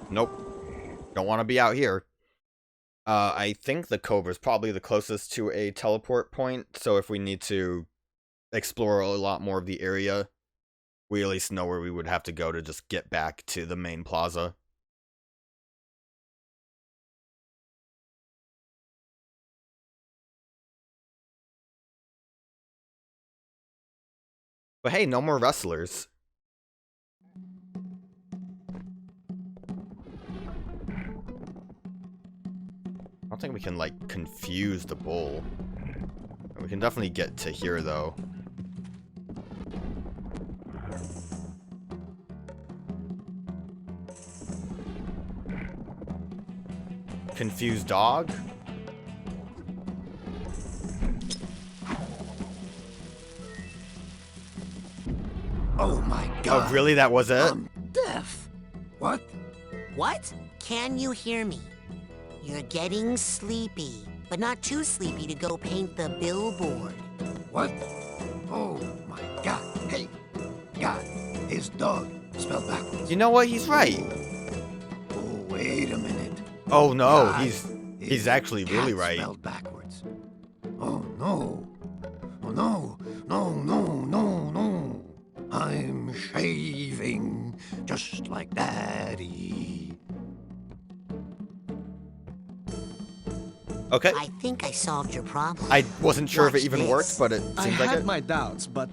Nope. Don't want to be out here. I think the cove is probably the closest to a teleport point, so if we need to explore a lot more of the area, we at least know where we would have to go to just get back to the main plaza. But hey, no more wrestlers. I don't think we can, like, confuse the bull. We can definitely get to here, though. Confused dog? Oh my god. Oh, really? That was it? I'm deaf. What? What? Can you hear me? You're getting sleepy, but not too sleepy to go paint the billboard. What? Oh my god. Hey, God, is dog spelled backwards? You know what? He's right. Oh, wait a minute. Oh no, God he's actually really cat right. Spelled backwards. Oh no. Oh no. No, no, no, no. I'm shaving just like Daddy. Okay. I think I solved your problem. I wasn't sure if it Watch even this. worked, but it I seems like had it. my doubts, but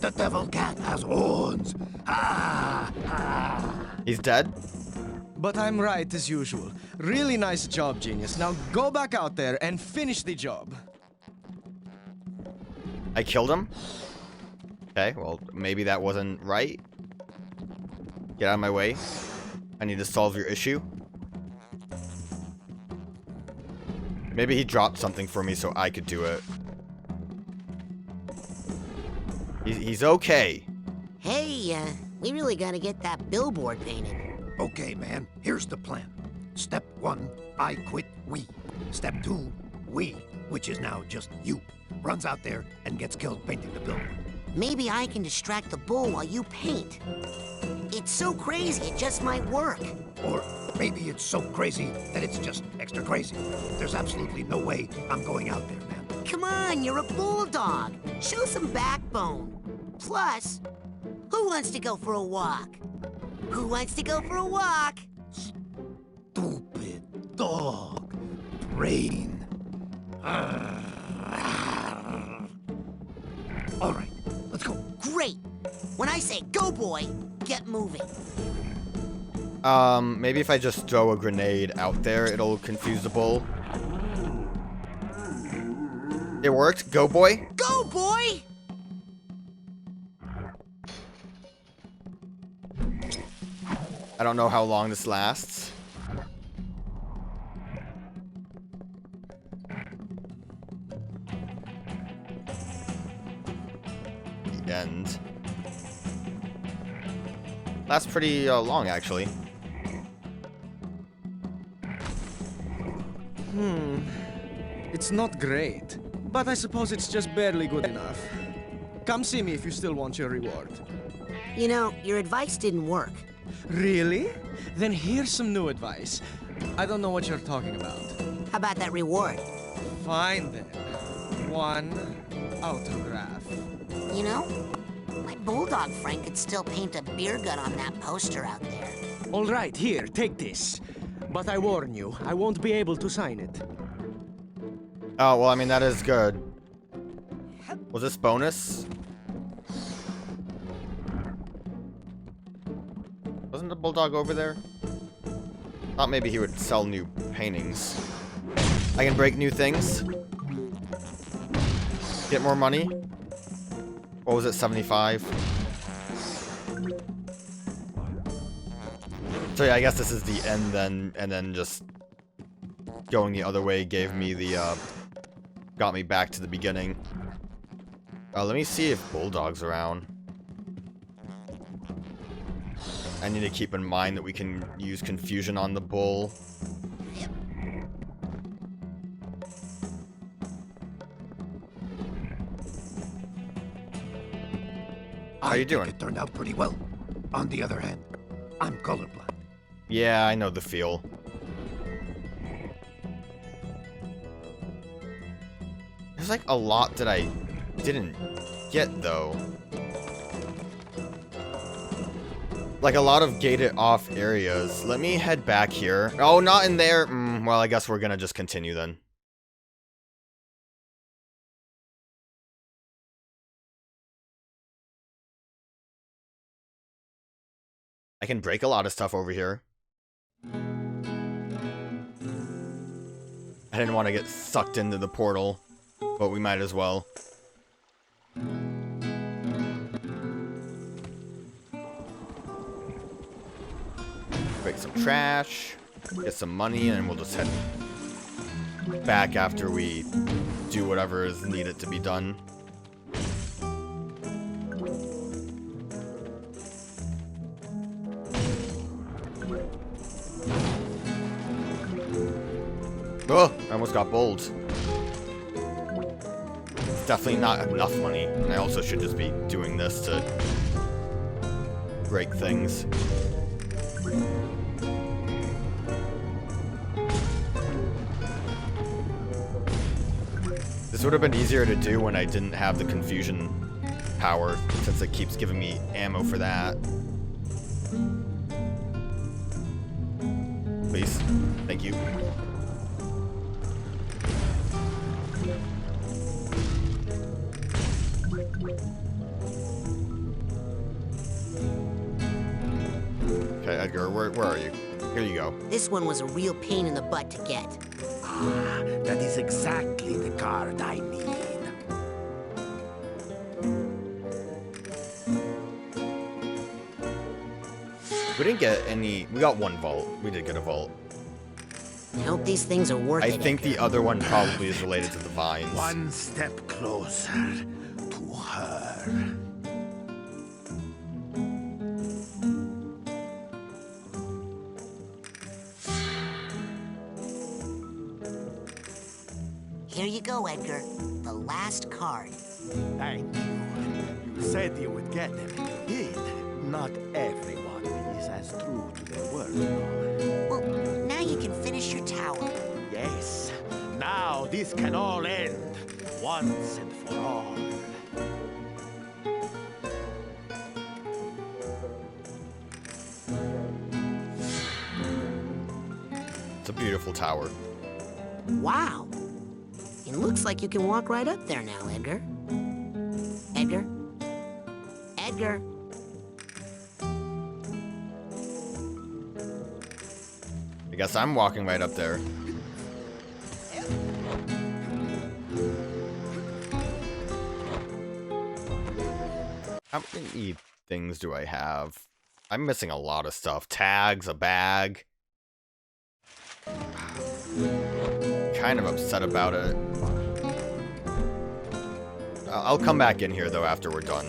The devil cat has horns. Ah, ah. He's dead? I'm right as usual. Really nice job, genius. Now go back out there and finish the job. I killed him? Okay, well, maybe that wasn't right. Get out of my way. I need to solve your issue. Maybe he dropped something for me so I could do it. He's okay. Hey, we really gotta get that billboard painted. Okay, man, here's the plan. Step 1, I quit we. Step 2, we, which is now just you, runs out there and gets killed painting the billboard. Maybe I can distract the bull while you paint. It's so crazy, it just might work. Or maybe it's so crazy that it's just extra crazy. There's absolutely no way I'm going out there, man. Come on, you're a bulldog. Show some backbone. Plus, who wants to go for a walk? Who wants to go for a walk? Stupid dog. Brain. All right, let's go. Great. When I say go, boy, get moving. Maybe if I just throw a grenade out there, it'll confuse the bull. It worked. Go, boy. Go, boy! I don't know how long this lasts. The end. Lasts pretty long, actually. It's not great, but I suppose it's just barely good enough. Come see me if you still want your reward. You know, your advice didn't work. Really? Then here's some new advice. I don't know what you're talking about. How about that reward? Fine then. 1 autograph. You know, my bulldog friend could still paint a beer gut on that poster out there. All right, here, take this. But I warn you, I won't be able to sign it. Oh, well, I mean, that is good. Was this bonus? Wasn't the bulldog over there? Thought maybe he would sell new paintings. I can break new things. Get more money. What was it, 75? So yeah, I guess this is the end then, and then just going the other way gave me the, got me back to the beginning. Let me see if Bulldog's around. I need to keep in mind that we can use confusion on the bull. How you doing? It turned out pretty well. On the other hand, I'm colorblind. Yeah, I know the feel. There's like a lot that I didn't get though. Like a lot of gated off areas. Let me head back here. Oh, not in there. Well, I guess we're gonna just continue then. I can break a lot of stuff over here. I didn't want to get sucked into the portal, but we might as well. Break some trash, get some money, and we'll just head back after we do whatever is needed to be done. Oh, I almost got bold. It's definitely not enough money, and I also should just be doing this to break things. This would have been easier to do when I didn't have the confusion power, since it keeps giving me ammo for that. Please. Thank you. Okay, Edgar, where are you? Here you go. This one was a real pain in the butt to get. Ah, that is exactly the card I need. We didn't get any... We got one vault. We did get a vault. I hope these things are worth it. I think the other one probably is related to the vines. One step closer to her. Here you go, Edgar. The last card. Thank you. You said you would get them, and you did. Not everyone is as true to their word. Well, now you can finish your tower. Yes. Now this can all end once and for all. It's a beautiful tower. Wow. It looks like you can walk right up there now, Edgar. Edgar? Edgar? I guess I'm walking right up there. How many things do I have? I'm missing a lot of stuff. Tags, a bag. Kind of upset about it. I'll come back in here though after we're done,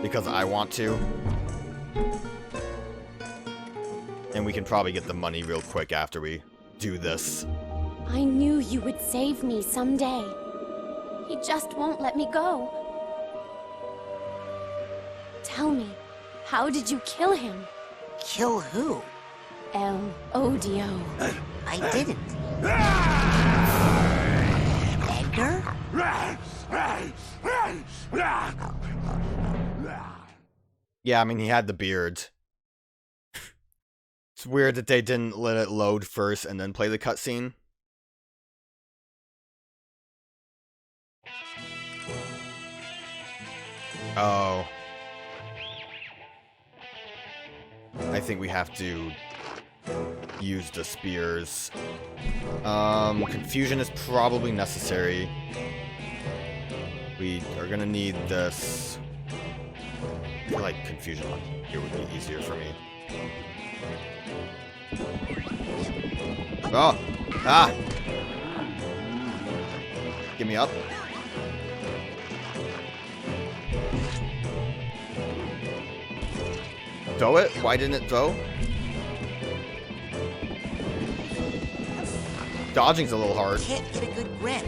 because I want to, and we can probably get the money real quick after we do this. I knew you would save me someday. He just won't let me go. Tell me, how did you kill him? Kill who? El Odio. I didn't. Edgar? Yeah, I mean, he had the beard. It's weird that they didn't let it load first and then play the cutscene. Oh. I think we have to use the spears. Confusion is probably necessary. We are gonna need this. I feel like confusion here would be easier for me. Oh! Ah! Get me up. Throw it? Why didn't it throw? Dodging's a little hard. Can't get a good grip.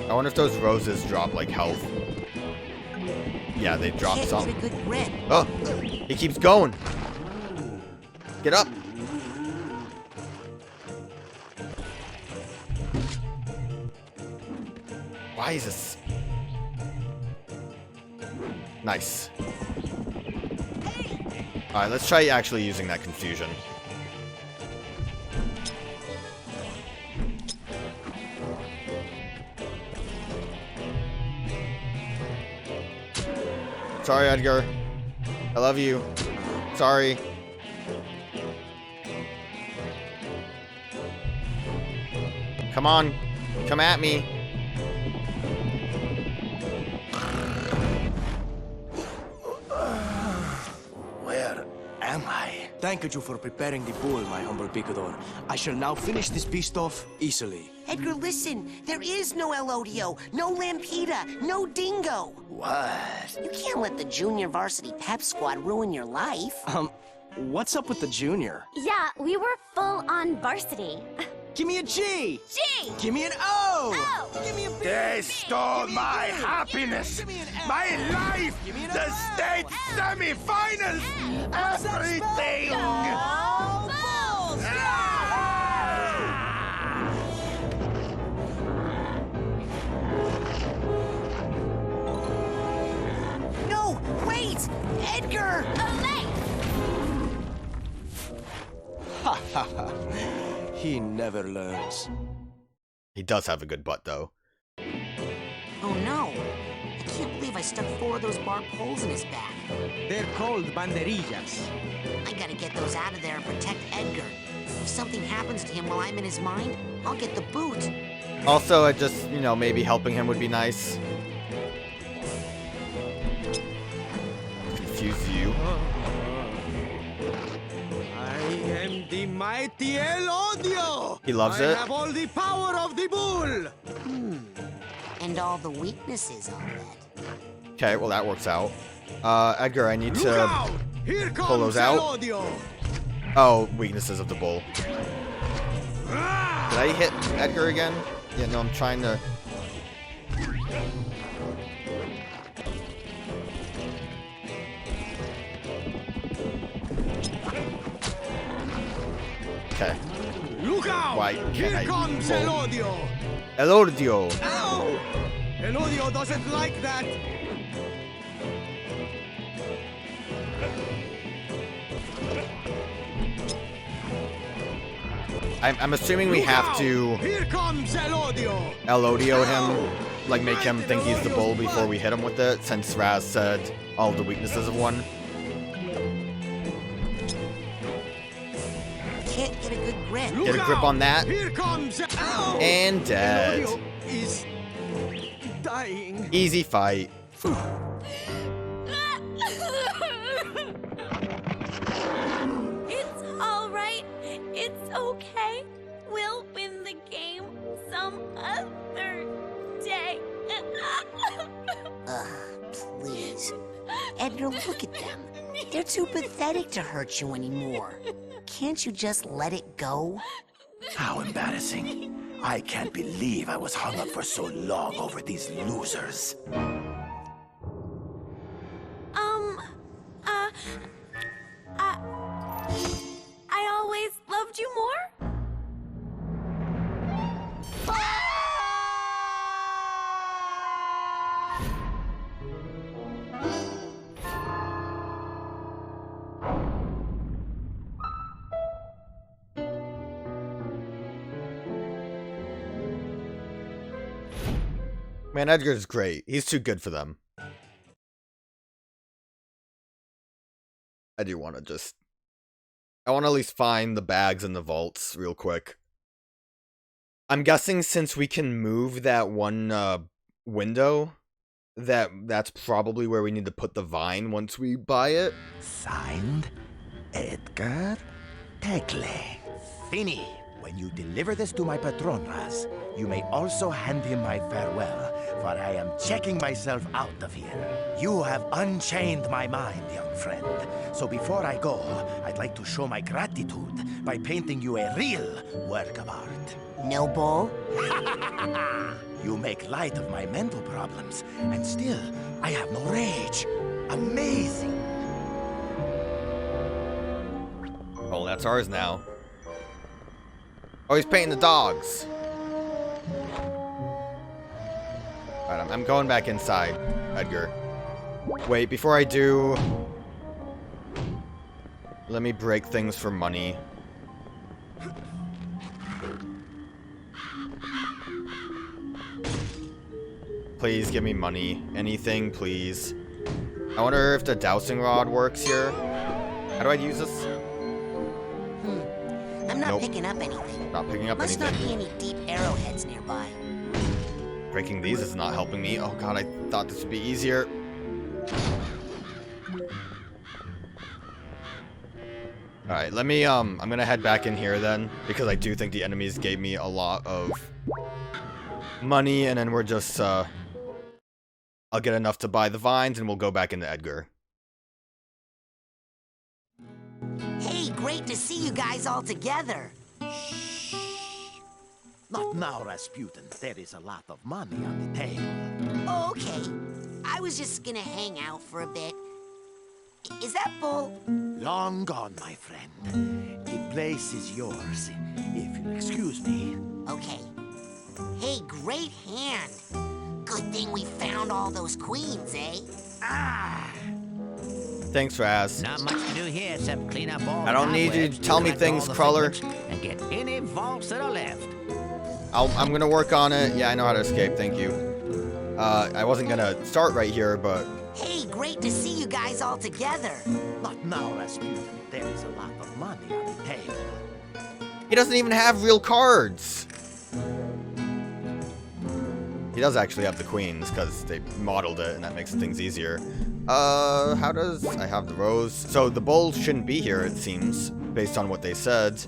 I wonder if those roses drop like health. Yeah, they dropped Can't some. get a good grip. Oh, he keeps going. Get up. Why is this? Nice. Alright, let's try actually using that confusion. Sorry, Edgar. I love you. Sorry. Come on. Come at me. Where am I? Thank you for preparing the bull, my humble picador. I shall now finish this beast off easily. Edgar, listen. There is no Elodio, no Lampita, no Dingo. What? You can't let the junior varsity pep squad ruin your life. What's up with the junior? Yeah, we were full on varsity. Give me a G! G! Give me an O! O! Give me a B! They stole my happiness, Give me an F. my life, Give me an the O. state semi-finals, everything! Go Bulls! No, wait! Edgar! Olay! He never learns. He does have a good butt, though. Oh no! I can't believe I stuck 4 of those barbed poles in his back. They're called banderillas. I gotta get those out of there and protect Edgar. If something happens to him while I'm in his mind, I'll get the boot. Also, I just, you know, maybe helping him would be nice. Confuse you. I am the mighty Elodio! He loves I it. have all the power of the bull! And all the weaknesses, I'll bet. Okay, well that works out. Edgar, I need Look to out! Here comes pull those out. Elodio! Oh, weaknesses of the bull. Did I hit Edgar again? Yeah, no, I'm trying to... Okay. Look out! Why can't Here I comes pull? Elodio! Elodio! Ow! Elodio doesn't like that! I'm assuming we Look have out! to Here comes Elodio! Elodio him, like make him think he's the bull before we hit him with it, since Raz said all the weaknesses of one. Can't get a good grip. Look Get a grip out! on that. Here comes... Ow! And dead. Elodio is... dying. Easy fight. It's all right. It's okay. We'll win the game some other day. Please. Edgar, look at them. They're too pathetic to hurt you anymore. Can't you just let it go? How embarrassing. I can't believe I was hung up for so long over these losers. I always loved you more. Man, Edgar's great. He's too good for them. I do want to just... I want to at least find the bags in the vaults real quick. I'm guessing since we can move that one window, that's probably where we need to put the vine once we buy it. Signed, Edgar Tecle. Fini. When you deliver this to my patron, Raz, you may also hand him my farewell. for I am checking myself out of here. You have unchained my mind, young friend. So before I go, I'd like to show my gratitude by painting you a real work of art. No bull? You make light of my mental problems, and still, I have no rage. Amazing. Oh, that's ours now. Oh, he's painting the dogs. Alright, I'm going back inside, Edgar. Wait, before I do... Let me break things for money. Please give me money. Anything, please. I wonder if the dowsing rod works here. How do I use this? I'm not Nope. picking up anything. Not picking up Must anything. not be any deep arrowheads nearby. Breaking these is not helping me. Oh god, I thought this would be easier. Alright, let me, I'm gonna head back in here then, because I do think the enemies gave me a lot of money, and then we're just, I'll get enough to buy the vines, and we'll go back into Edgar. Hey, great to see you guys all together. Not now, Razputin. There is a lot of money on the table. Okay. I was just gonna hang out for a bit. Is that bull? Long gone, my friend. The place is yours, if you'll excuse me. Okay. Hey, great hand. Good thing we found all those queens, eh? Thanks, Raz. Not much to do here except clean up all I don't need you to tell me things, Crawler. And get any vaults that are left. I'm gonna work on it. Yeah, I know how to escape, thank you. I wasn't gonna start right here, but... Hey, great to see you guys all together. Not now, Razputin. There is a lot of money on the table. He doesn't even have real cards! He does actually have the queens, because they modeled it, and that makes things easier. How does... I have the rose. So the bull shouldn't be here, it seems, based on what they said.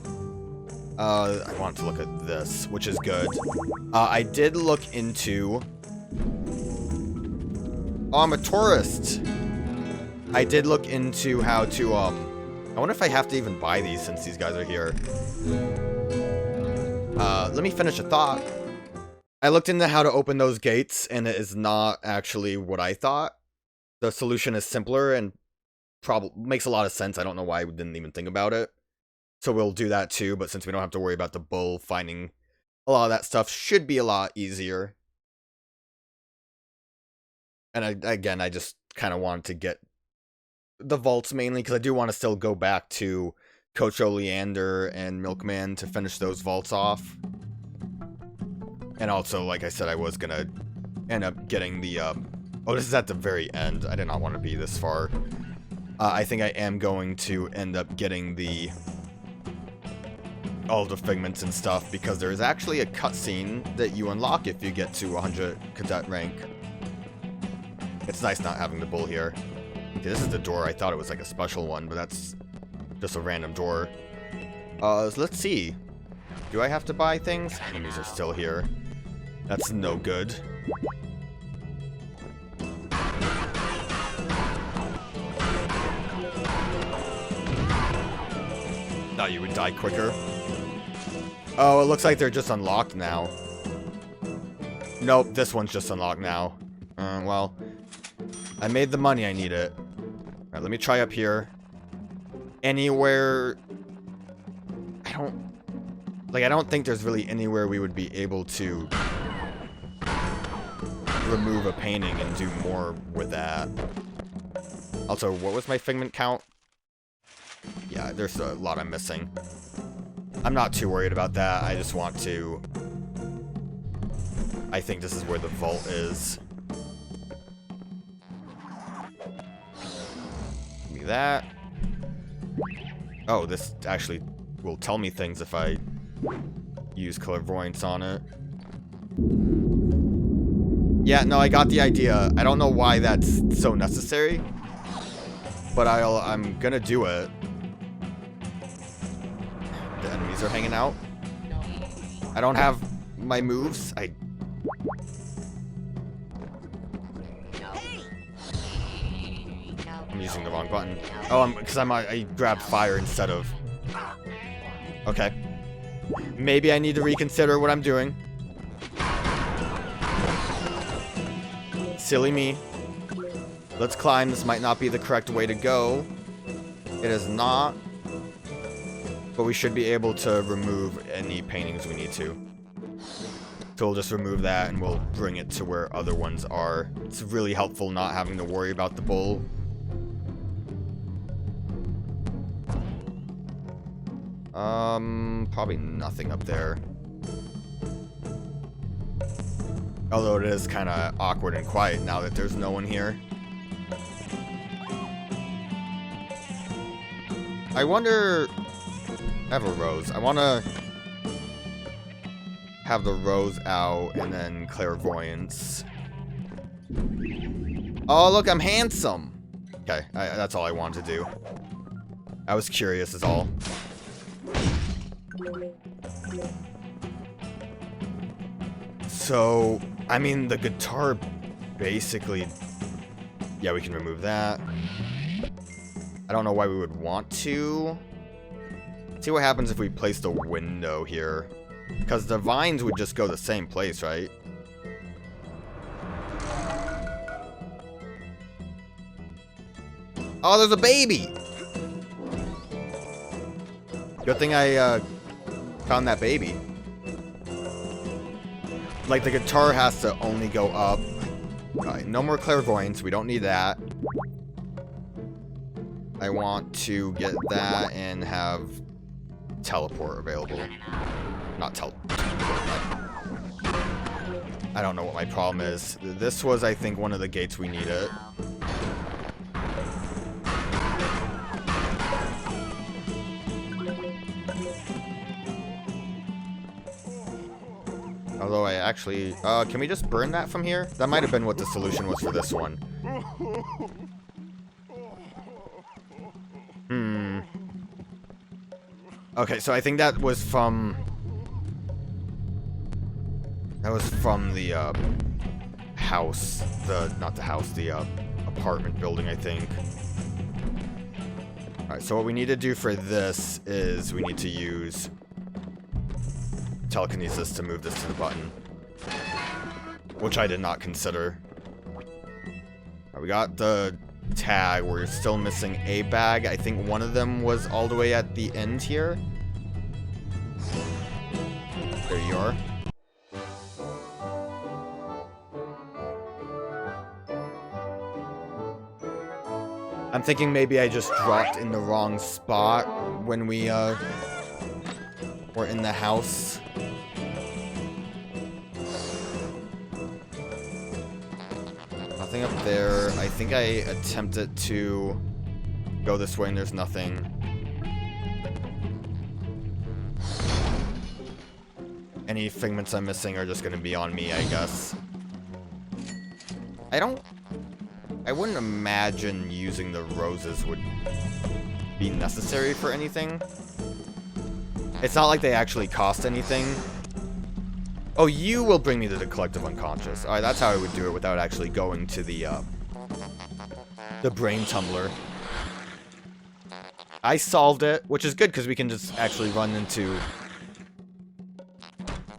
I want to look at this, which is good. I did look into... Oh, I'm a tourist! I did look into how to, I wonder if I have to even buy these since these guys are here. Let me finish a thought. I looked into how to open those gates, and it is not actually what I thought. The solution is simpler and probably makes a lot of sense. I don't know why we didn't even think about it. So we'll do that too, but since we don't have to worry about the bull finding a lot of that stuff, should be a lot easier. And I just kind of wanted to get the vaults mainly, because I do want to still go back to Coach Oleander and Milkman to finish those vaults off. And also, like I said, I was going to end up getting the... oh, this is at the very end. I did not want to be this far. I think I am going to end up getting the... all the figments and stuff, because there is actually a cutscene that you unlock if you get to 100 cadet rank. It's nice not having the bull here. Okay, this is the door. I thought it was like a special one, but that's just a random door. So let's see. Do I have to buy things? Enemies are still here. That's no good. Thought you would die quicker. Oh, it looks like they're just unlocked now. Nope, this one's just unlocked now. Well, I made the money I needed. Alright, let me try up here. Anywhere... I don't think there's really anywhere we would be able to remove a painting and do more with that. Also, what was my figment count? Yeah, there's a lot I'm missing. I'm not too worried about that. I just want to... I think this is where the vault is. Give me that. Oh, this actually will tell me things if I use clairvoyance on it. Yeah, no, I got the idea. I don't know why that's so necessary, but I'm gonna do it. The enemies are hanging out. I don't have my moves. I'm using the wrong button. Oh, because I grabbed fire instead of... Okay. Maybe I need to reconsider what I'm doing. Silly me. Let's climb. This might not be the correct way to go. It is not. But we should be able to remove any paintings we need to. So we'll just remove that and we'll bring it to where other ones are. It's really helpful not having to worry about the bull. Probably nothing up there. Although it is kind of awkward and quiet now that there's no one here. I wonder... I have a rose. I want to have the rose out and then clairvoyance. Oh, look, I'm handsome. Okay, that's all I wanted to do. I was curious is all. So, I mean, the guitar basically... Yeah, we can remove that. I don't know why we would want to. See what happens if we place the window here. Because the vines would just go the same place, right? Oh, there's a baby! Good thing I found that baby. Like, the guitar has to only go up. Alright, no more clairvoyance. We don't need that. I want to get that and have teleport available. Not teleport. I don't know what my problem is. This was, I think, one of the gates we needed. Although I actually... can we just burn that from here? That might have been what the solution was for this one. Okay, so I think that was from... That was from the, house. Not the house, the, apartment building, I think. Alright, so what we need to do for this is we need to use telekinesis to move this to the button. Which I did not consider. Right, we got the tag. We're still missing a bag. I think one of them was all the way at the end here. There you are. I'm thinking maybe I just dropped in the wrong spot when we were in the house. Nothing up there. I think I attempted to go this way and there's nothing. Any figments I'm missing are just going to be on me, I guess. I wouldn't imagine using the roses would be necessary for anything. It's not like they actually cost anything. Oh, you will bring me to the collective unconscious. Alright, that's how I would do it without actually going to the brain tumbler. I solved it, which is good because we can just actually run into...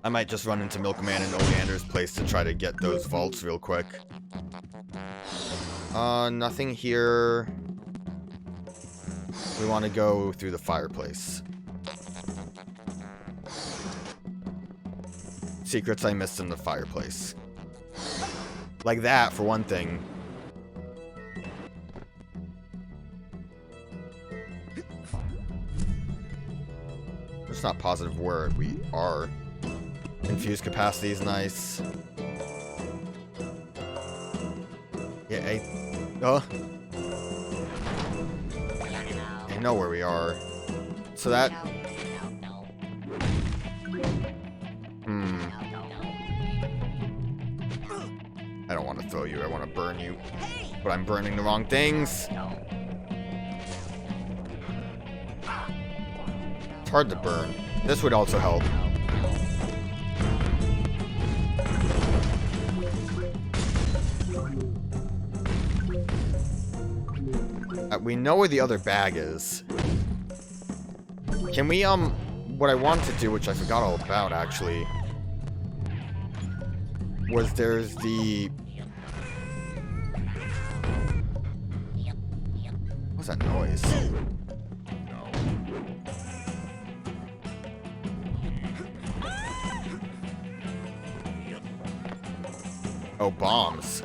I might just run into Milkman and Oleander's place to try to get those vaults real quick. Nothing here. We want to go through the fireplace. Secrets I missed in the fireplace. Like that, for one thing. I'm just not positive where we are. Infused capacity is nice. Yeah, I know where we are. So that... I don't want to throw you, I want to burn you. But I'm burning the wrong things. It's hard to burn. This would also help. We know where the other bag is. Can we, what I wanted to do, which I forgot all about, actually, was there's the... What's that noise? Oh, bombs.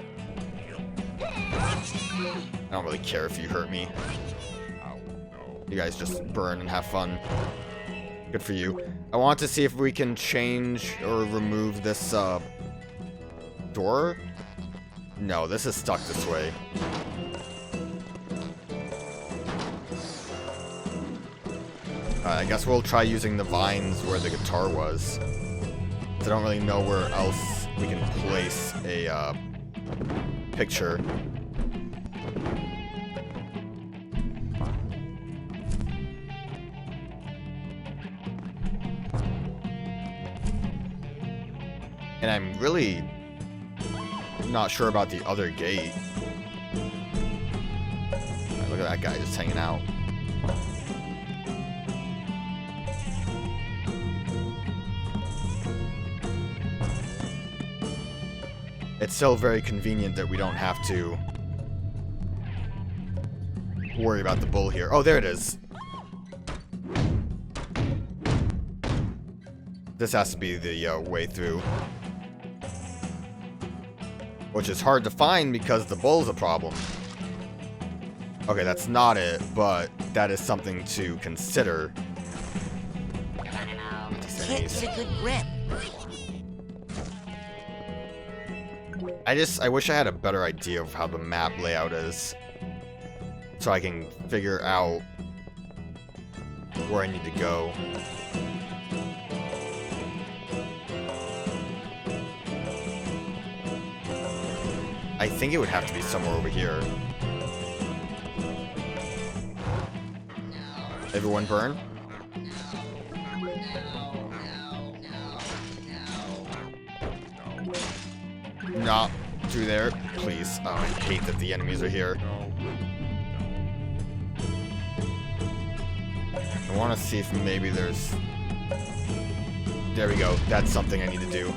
I don't really care if you hurt me. You guys just burn and have fun. Good for you. I want to see if we can change or remove this, door? No, this is stuck this way. I guess we'll try using the vines where the guitar was. I don't really know where else we can place a, picture. And I'm really not sure about the other gate. Look at that guy just hanging out. It's still very convenient that we don't have to worry about the bull here. Oh, there it is. This has to be the way through. Which is hard to find because the bull's a problem. Okay, that's not it, but that is something to consider. It's a good grip. I wish I had a better idea of how the map layout is. So I can figure out where I need to go. I think it would have to be somewhere over here. Everyone burn? Not through there, please. Oh, I hate that the enemies are here. I want to see if maybe there's... There we go. That's something I need to do.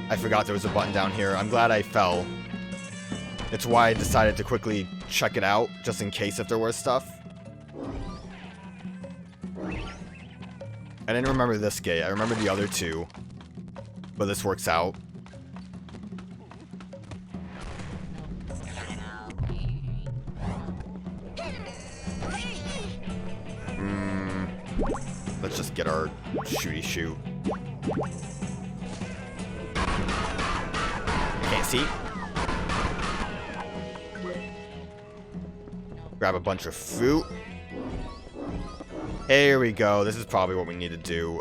I forgot there was a button down here. I'm glad I fell. It's why I decided to quickly check it out, just in case if there was stuff. I didn't remember this gate. I remember the other two. But this works out. Let's just get our shooty shoot. Can't see. Grab a bunch of fruit. Here we go. This is probably what we need to do.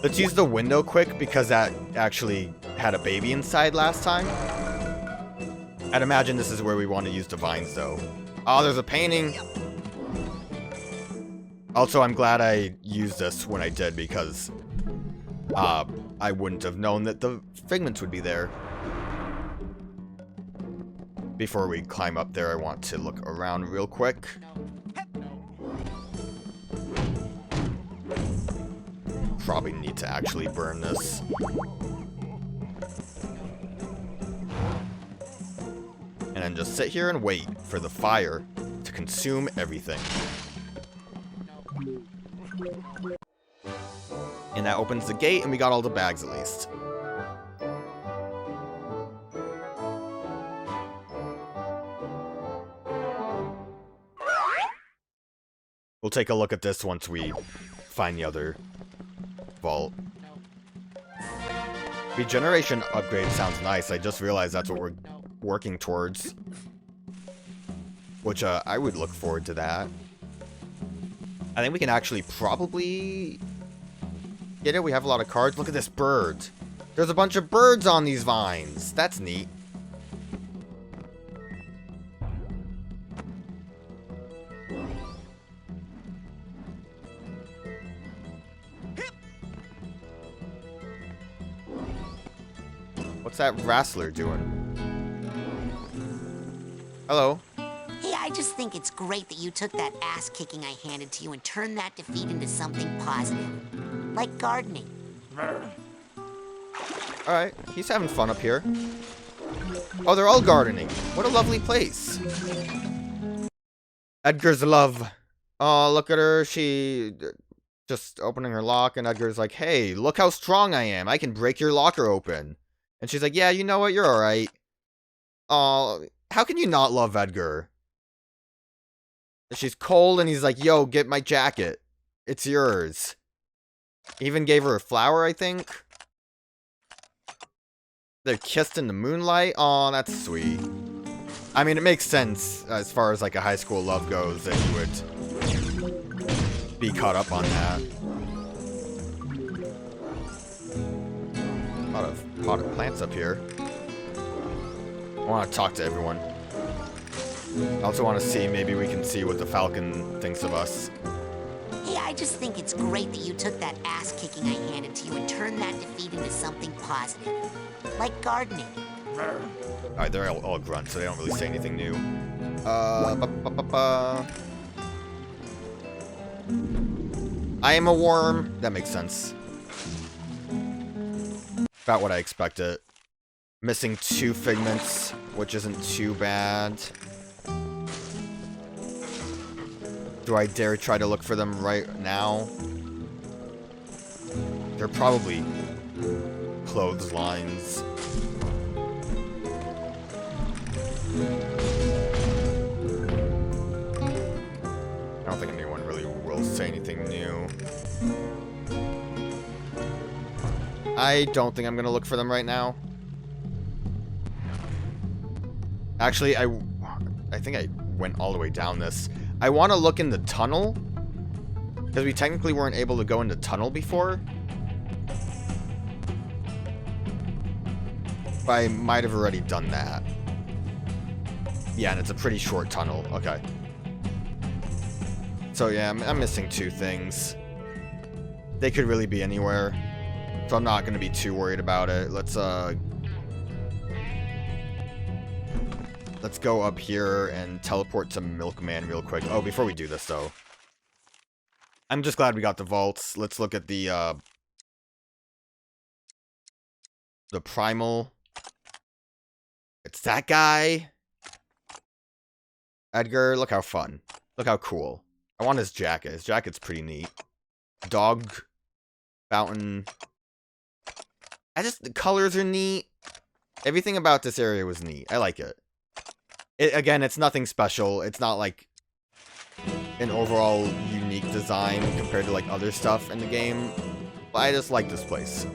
Let's use the window quick because that actually had a baby inside last time. I'd imagine this is where we want to use the vines though. Oh, there's a painting. Also, I'm glad I used this when I did because I wouldn't have known that the figments would be there. Before we climb up there, I want to look around real quick. Probably need to actually burn this. And then just sit here and wait for the fire to consume everything. And that opens the gate, and we got all the bags at least. We'll take a look at this once we find the other vault. Regeneration upgrade sounds nice. I just realized that's what we're working towards. Which, I would look forward to that. I think we can actually probably get it. We have a lot of cards. Look at this bird. There's a bunch of birds on these vines. That's neat. What's that wrestler doing? Hello. Hey, I just think it's great that you took that ass kicking I handed to you and turned that defeat into something positive. Like gardening. Alright, he's having fun up here. Oh, they're all gardening. What a lovely place. Edgar's love. Oh, look at her. She just opening her lock, and Edgar's like, hey, look how strong I am. I can break your locker open. And she's like, yeah, you know what? You're alright. Oh, how can you not love Edgar? She's cold, and he's like, yo, get my jacket. It's yours. He even gave her a flower, I think. They're kissed in the moonlight. Oh, that's sweet. I mean, it makes sense as far as like a high school love goes that you would be caught up on that. A lot of potted plants up here. I want to talk to everyone. I also want to see, maybe we can see what the Falcon thinks of us. Hey, I just think it's great that you took that ass kicking I handed to you and turned that defeat into something positive. Like gardening. Alright, they're all grunts, so they don't really say anything new. I am a worm. That makes sense. About what I expected. Missing 2 figments, which isn't too bad. Do I dare try to look for them right now? They're probably clotheslines. I don't think anyone really will say anything new. I don't think I'm gonna look for them right now. Actually, I think I went all the way down this. I want to look in the tunnel, because we technically weren't able to go in the tunnel before. But I might have already done that. Yeah, and it's a pretty short tunnel. Okay. So yeah, I'm missing 2 things. They could really be anywhere. So I'm not going to be too worried about it. Let's go up here and teleport to Milkman real quick. Oh, before we do this, though. I'm just glad we got the vaults. Let's look at the primal. It's that guy. Edgar, look how fun. Look how cool. I want his jacket. His jacket's pretty neat. Dog. Fountain. The colors are neat. Everything about this area was neat. I like it. Again, it's nothing special. It's not like an overall unique design compared to like other stuff in the game. But I just like this place.